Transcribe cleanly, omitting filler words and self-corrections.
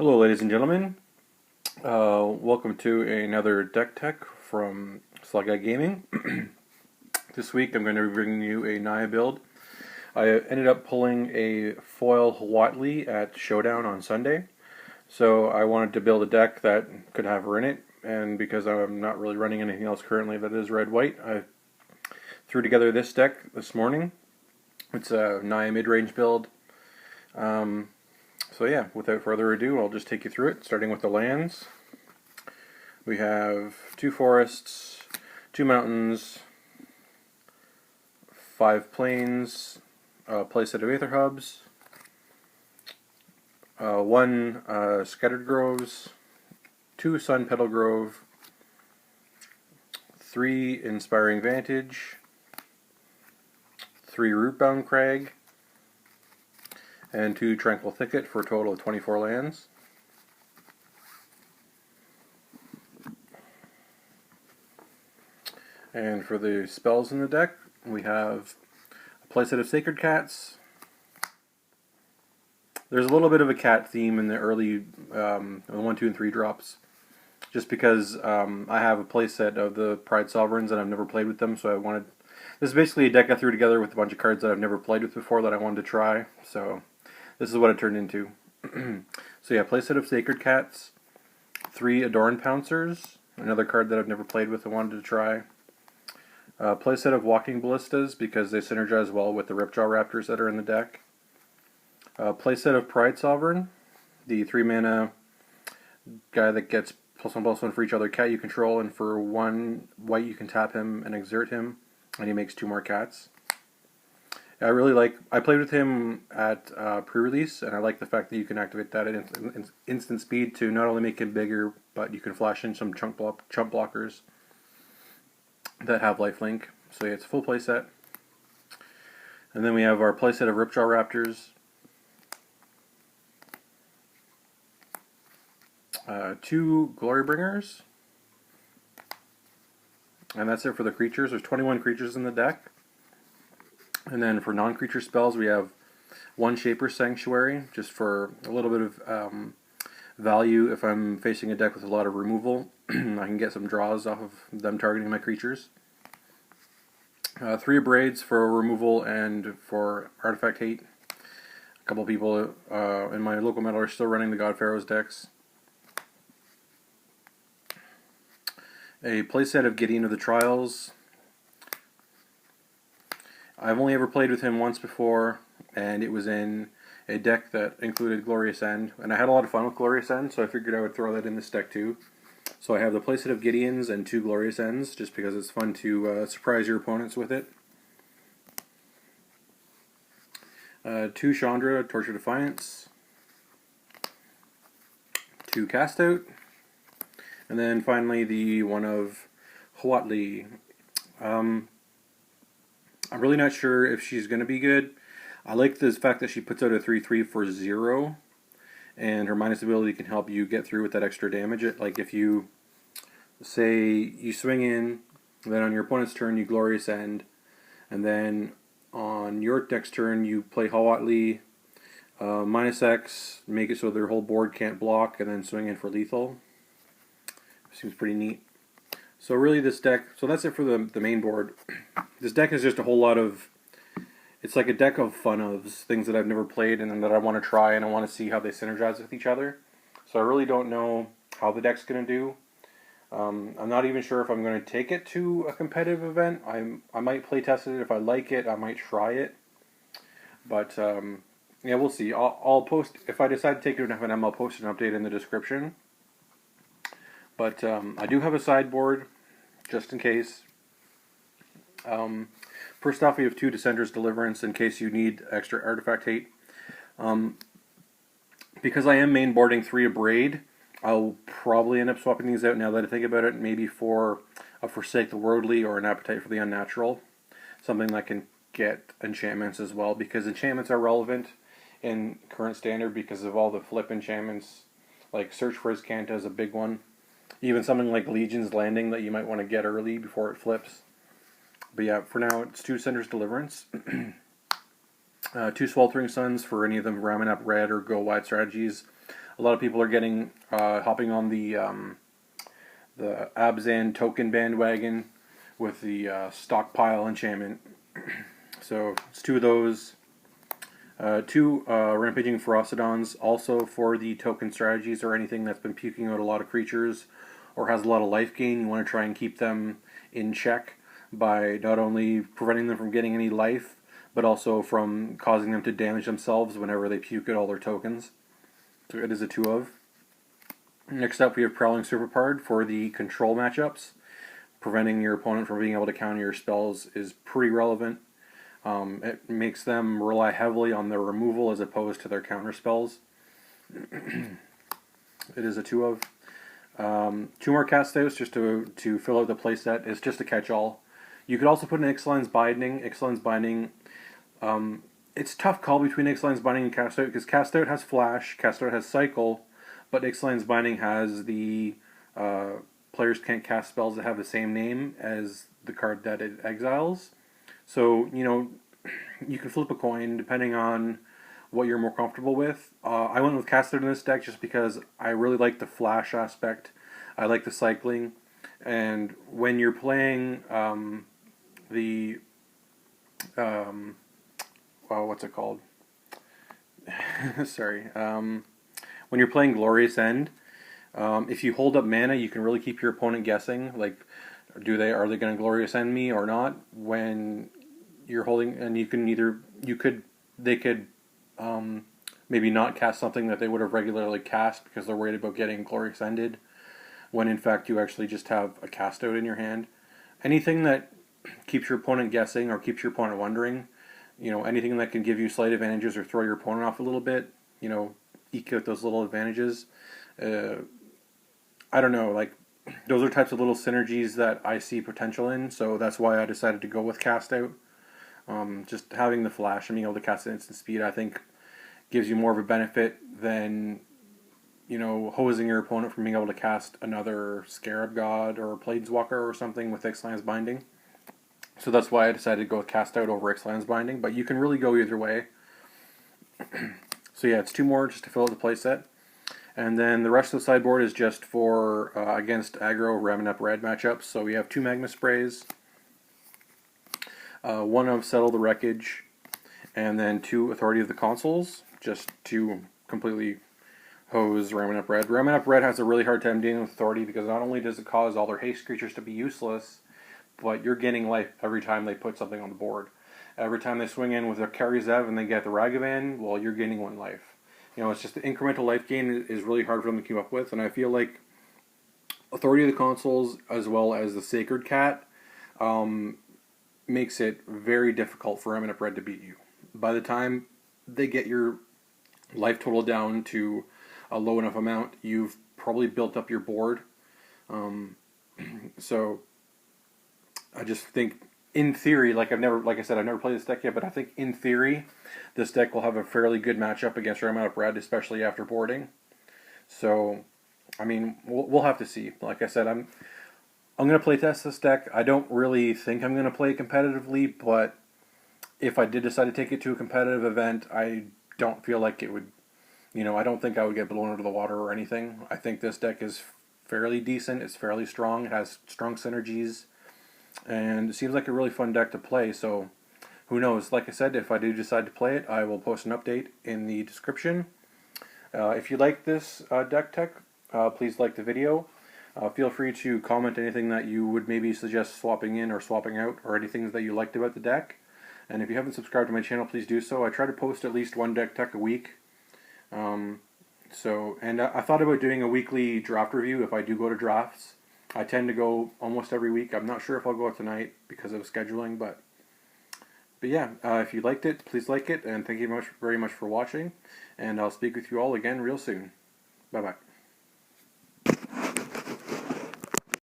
Hello ladies and gentlemen, welcome to another deck tech from Slug Guy Gaming. This week I'm going to be bringing you a Naya build. I ended up pulling a foil Huatli at Showdown on Sunday, so I wanted to build a deck that could have her in it, and because I'm not really running anything else currently that is red-white, I threw together this deck this morning. It's a Naya Midrange build. So yeah, without further ado, I'll just take you through it, starting with the lands. We have 2 forests, 2 mountains, 5 plains, a playset of Aether Hubs, 1 Scattered Groves, 2 Sunpetal Grove, 3 Inspiring Vantage, 3 Rootbound Crag, and 2 Settle Thicket for a total of 24 lands. And for the spells in the deck, we have a playset of Sacred Cats. There's a little bit of a cat theme in the early 1, 2, and 3 drops, just because I have a playset of the Pride Sovereigns and I've never played with them, so I wanted... This is basically a deck I threw together with a bunch of cards that I've never played with before that I wanted to try, so... This is what it turned into. So yeah, playset of Sacred Cats, 3 Adorned Pouncers, another card that I've never played with and wanted to try. Playset of Walking Ballistas because they synergize well with the Ripjaw Raptors that are in the deck. Playset of Pride Sovereign, the 3 mana guy that gets +1/+1 for each other cat you control, and for 1 white you can tap him and exert him, and he makes 2 more cats. I played with him at pre-release, and I like the fact that you can activate that at instant speed to not only make him bigger, but you can flash in some chump blockers that have lifelink. So yeah, it's a full playset. And then we have our playset of Ripjaw Raptors, 2 Glorybringers, and that's it for the creatures. There's 21 creatures in the deck. And then for non-creature spells, we have 1 Shaper Sanctuary, just for a little bit of value if I'm facing a deck with a lot of removal. I can get some draws off of them targeting my creatures. 3 Abrades for removal and for artifact hate. A couple people in my local meta are still running the God Pharaoh's decks. A playset of Gideon of the Trials. I've only ever played with him once before, and it was in a deck that included Glorious End, and I had a lot of fun with Glorious End, so I figured I would throw that in this deck too. So I have the playset of Gideons and 2 Glorious Ends, just because it's fun to surprise your opponents with it. 2 Chandra, Torch of Defiance, 2 Cast Out, and then finally the one of Huatli. I'm really not sure if she's going to be good. I like the fact that she puts out a 3/3 for 0, and her minus ability can help you get through with that extra damage. Like if you, say, you swing in, then on your opponent's turn you Glorious End, and then on your next turn you play Huatli, minus X, make it so their whole board can't block, and then swing in for lethal. Seems pretty neat. So really this deck, so that's it for the main board. This deck is just a whole lot of, it's like a deck of fun-ofs, things that I've never played and that I want to try and I want to see how they synergize with each other. So I really don't know how the deck's going to do. I'm not even sure if I'm going to take it to a competitive event. I might play test it. If I like it, I might try it. But yeah, we'll see. I'll post, if I decide to take it to an event, I'll post an update in the description. But I do have a sideboard, just in case. First off, we have 2 Descender's Deliverance in case you need extra artifact hate. Because I am mainboarding 3 Abrade, I'll probably end up swapping these out now that I think about it, maybe for a Forsake the Worldly or an Appetite for the Unnatural. Something that can get enchantments as well, because enchantments are relevant in current standard because of all the flip enchantments. Like Search for Azcanta is a big one. Even something like Legion's Landing that you might want to get early before it flips. But yeah, for now it's 2 Descender's Deliverance. 2 Sweltering Suns for any of them ramming up red or go wide strategies. A lot of people are getting hopping on the Abzan token bandwagon with the stockpile enchantment. So it's 2 of those. 2 Rampaging Ferocidons, also for the token strategies or anything that's been puking out a lot of creatures or has a lot of life gain. You want to try and keep them in check by not only preventing them from getting any life, but also from causing them to damage themselves whenever they puke out all their tokens. So it is a 2 of. Next up, we have Prowling Serpopard for the control matchups. Preventing your opponent from being able to counter your spells is pretty relevant. It makes them rely heavily on their removal as opposed to their counter spells. It is a 2 of. 2 more cast outs just to fill out the playset. It's just a catch-all. You could also put an Ixalan's Binding. Ixalan's Binding, it's a tough call between Ixalan's Binding and Cast Out, because Cast Out has Flash, Cast Out has Cycle, but Ixalan's Binding has the players can't cast spells that have the same name as the card that it exiles. So, you know, you can flip a coin depending on what you're more comfortable with. I went with Cast Out in this deck just because I really like the Flash aspect. I like the cycling. And when you're playing what's it called? Sorry. When you're playing Glorious End, if you hold up mana, you can really keep your opponent guessing. Like, are they going to Glorious End me or not? When you're holding, and they could maybe not cast something that they would have regularly cast because they're worried about getting Glorious Ended, when in fact you actually just have a cast out in your hand. Anything that keeps your opponent guessing or keeps your opponent wondering, you know, anything that can give you slight advantages or throw your opponent off a little bit, you know, eke out those little advantages. I don't know, like, those are types of little synergies that I see potential in, so that's why I decided to go with Cast Out. Just having the Flash and being able to cast at instant speed, I think, gives you more of a benefit than, you know, hosing your opponent from being able to cast another Scarab God or Planeswalker or something with Ixalan's Binding. So that's why I decided to go with Cast Out over Ixalan's Binding, but you can really go either way. So yeah, it's 2 more just to fill out the playset. And then the rest of the sideboard is just for against aggro Ramming Up Red matchups. So we have 2 Magma Sprays, 1 of Settle the Wreckage, and then 2 Authority of the Consuls, just to completely hose Ramming Up Red. Ramming Up Red has a really hard time dealing with Authority because not only does it cause all their haste creatures to be useless, but you're gaining life every time they put something on the board. Every time they swing in with their Kari Zev and they get the Ragavan, well, you're gaining 1 life. You know, it's just the incremental life gain is really hard for them to keep up with, and I feel like Authority of the Consuls, as well as the Sacred Cat, makes it very difficult for Ramming Up Red to beat you. By the time they get your life total down to a low enough amount, you've probably built up your board. So I just think, in theory, like I said, I've never played this deck yet, but I think in theory, this deck will have a fairly good matchup against Ramming Up Red, especially after boarding. So, I mean, we'll have to see. Like I said, I'm going to play test this deck. I don't really think I'm going to play competitively, but if I did decide to take it to a competitive event, I don't feel like it would, you know, I don't think I would get blown out of the water or anything. I think this deck is fairly decent. It's fairly strong. It has strong synergies. And it seems like a really fun deck to play, so who knows? Like I said, if I do decide to play it, I will post an update in the description. If you like this deck tech, please like the video. Feel free to comment anything that you would maybe suggest swapping in or swapping out, or anything that you liked about the deck. And if you haven't subscribed to my channel, please do so. I try to post at least 1 deck tech a week. I thought about doing a weekly draft review if I do go to drafts. I tend to go almost every week. I'm not sure if I'll go tonight because of scheduling, but yeah, if you liked it, please like it, and thank you very much for watching, and I'll speak with you all again real soon. Bye-bye.